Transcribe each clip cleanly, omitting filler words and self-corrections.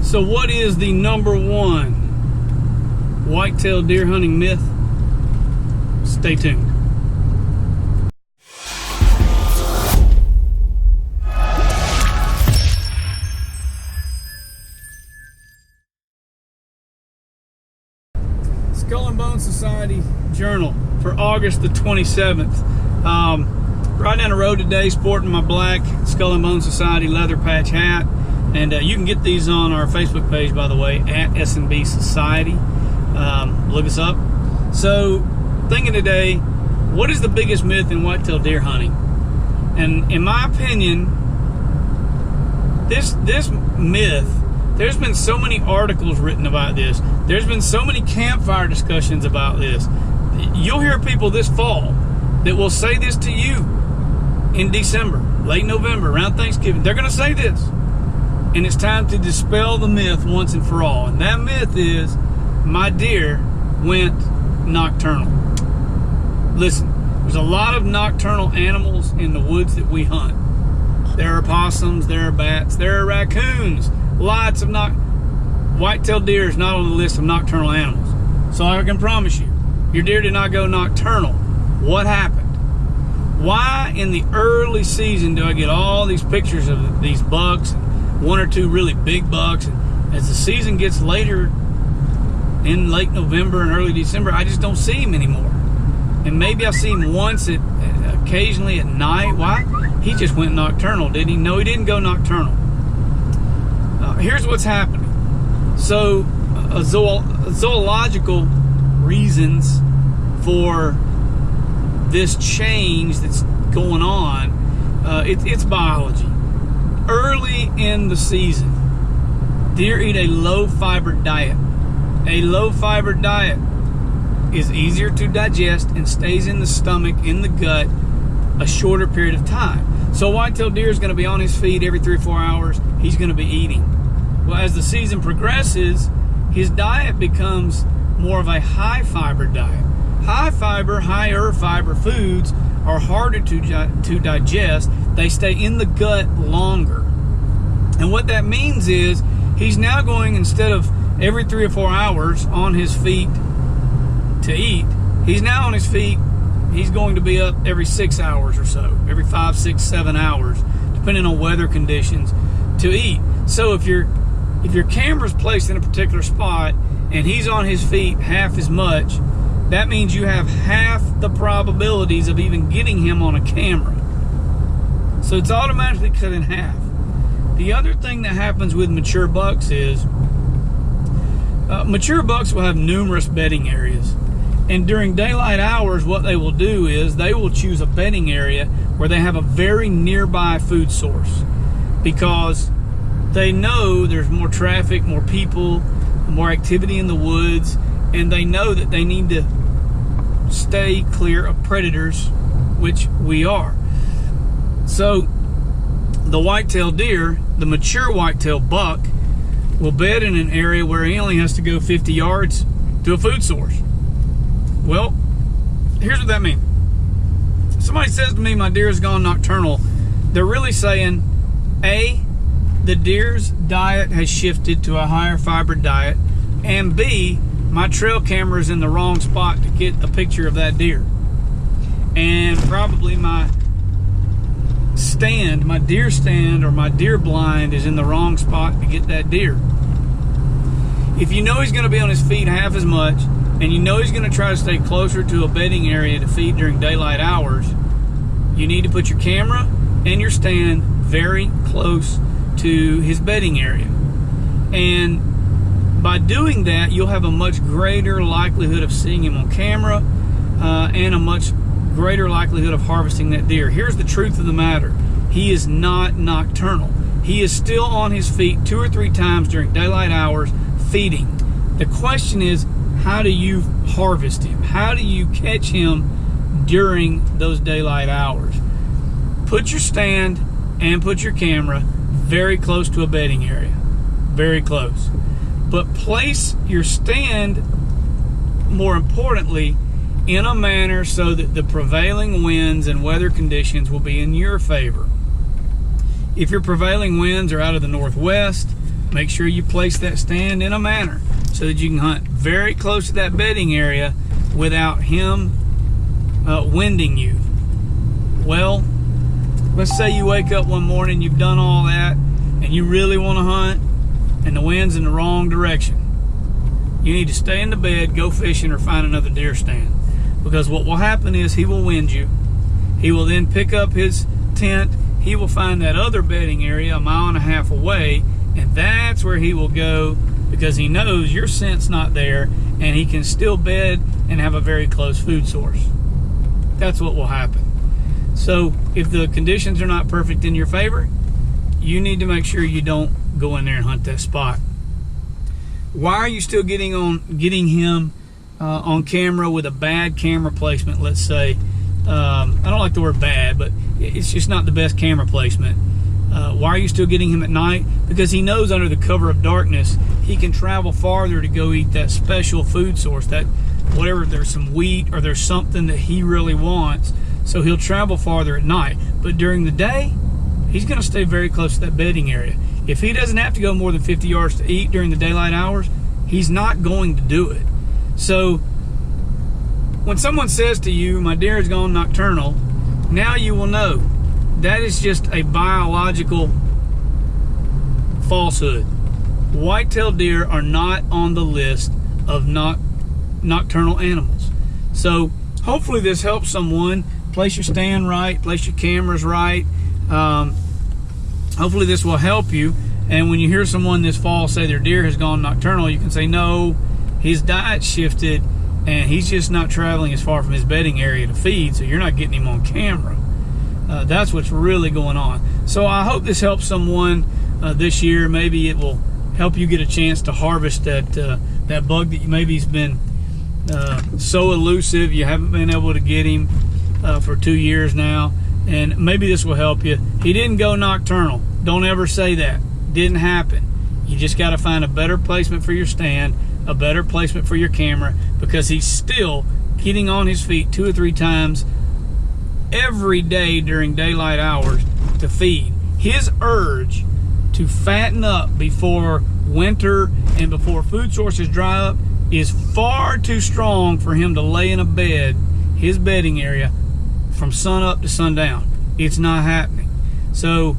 So what is the #1 whitetail deer hunting myth? Stay tuned. Skull and Bone Society Journal for August the 27th. Riding down the road today sporting my black Skull and Bone Society leather patch hat. And you can get these on our Facebook page, by the way, at SNB Society. Look us up. So, thinking today, what is the biggest myth in whitetail deer hunting? And in my opinion, this myth, there's been so many articles written about this. There's been so many campfire discussions about this. You'll hear people this fall that will say this to you in December, late November, around Thanksgiving. They're going to say this. And it's time to dispel the myth once and for all. And that myth is, my deer went nocturnal. Listen, there's a lot of nocturnal animals in the woods that we hunt. There are possums, there are bats, there are raccoons. Lots of whitetail deer is not on the list of nocturnal animals. So I can promise you, your deer did not go nocturnal. What happened? Why in the early season do I get all these pictures of these bucks, one or two really big bucks, and as the season gets later in late November and early December, I just don't see him anymore? And maybe I see him once occasionally at night. Why? He just went nocturnal, didn't he? No, he didn't go nocturnal. Here's what's happening. So, zoological reasons for this change that's going on, it's biology. Early in the season, deer eat a low-fiber diet. A low-fiber diet is easier to digest and stays in the stomach, in the gut, a shorter period of time. So whitetail deer is going to be on his feet every 3 or 4 hours. He's going to be eating. Well, as the season progresses, his diet becomes more of a high-fiber diet. High-fiber, higher-fiber foods are harder to digest. They stay in the gut longer. And what that means is he's now going, instead of every 3 or 4 hours on his feet to eat, he's now on his feet. He's going to be up every 6 hours or so, every 5, 6, 7 hours, depending on weather conditions, to eat. So if your camera's placed in a particular spot and he's on his feet half as much, that means you have half the probabilities of even getting him on a camera. So it's automatically cut in half. The other thing that happens with mature bucks is mature bucks will have numerous bedding areas. And during daylight hours, what they will do is they will choose a bedding area where they have a very nearby food source, because they know there's more traffic, more people, more activity in the woods, and they know that they need to stay clear of predators, which we are. So the whitetail deer, the mature whitetail buck, will bed in an area where he only has to go 50 yards to a food source. Well, here's what that means. Somebody says to me, my deer has gone nocturnal, they're really saying, A, the deer's diet has shifted to a higher fiber diet, and B, my trail camera is in the wrong spot to get a picture of that deer. And probably my stand, my deer stand or my deer blind is in the wrong spot to get that deer. If you know he's going to be on his feet half as much, and you know he's going to try to stay closer to a bedding area to feed during daylight hours, you need to put your camera and your stand very close to his bedding area. And by doing that, you'll have a much greater likelihood of seeing him on camera, and a much greater likelihood of harvesting that deer. Here's the truth of the matter. He is not nocturnal. He is still on his feet 2 or 3 times during daylight hours feeding. The question is, how do you harvest him? How do you catch him during those daylight hours? Put your stand and put your camera very close to a bedding area. Very close. But place your stand, more importantly, in a manner so that the prevailing winds and weather conditions will be in your favor. If your prevailing winds are out of the northwest, make sure you place that stand in a manner so that you can hunt very close to that bedding area without him winding you. Well, let's say you wake up one morning, you've done all that, and you really want to hunt, and the wind's in the wrong direction. You need to stay in the bed, go fishing, or find another deer stand. Because what will happen is he will wind you. He will then pick up his tent. He will find that other bedding area 1.5 miles away, and that's where he will go because he knows your scent's not there, and he can still bed and have a very close food source. That's what will happen. So if the conditions are not perfect in your favor, you need to make sure you don't go in there and hunt that spot. Why are you still getting him on camera with a bad camera placement, let's say? I don't like the word bad, but it's just not the best camera placement. Why are you still getting him at night? Because he knows under the cover of darkness, he can travel farther to go eat that special food source, that whatever, there's some wheat or there's something that he really wants. So he'll travel farther at night. But during the day, he's going to stay very close to that bedding area. If he doesn't have to go more than 50 yards to eat during the daylight hours, he's not going to do it. So when someone says to you, my deer has gone nocturnal, now you will know that is just a biological falsehood. Whitetail deer are not on the list of nocturnal animals. So hopefully this helps someone. Place your stand right, place your cameras right. Hopefully this will help you. And when you hear someone this fall say their deer has gone nocturnal, you can say, no, his diet shifted and he's just not traveling as far from his bedding area to feed, so you're not getting him on camera. That's what's really going on. So I hope this helps someone this year. Maybe it will help you get a chance to harvest that bug that maybe's been so elusive you haven't been able to get him for 2 years now. And maybe this will help you. He didn't go nocturnal. Don't ever say that. Didn't happen. You just got to find a better placement for your stand, a better placement for your camera, because he's still getting on his feet 2 or 3 times every day during daylight hours to feed. His urge to fatten up before winter and before food sources dry up is far too strong for him to lay in a bed, his bedding area, from sun up to sundown. It's not happening. So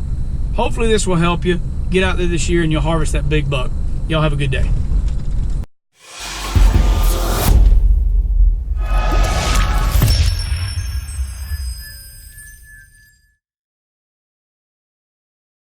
hopefully this will help you. Get out there this year and you'll harvest that big buck. Y'all have a good day.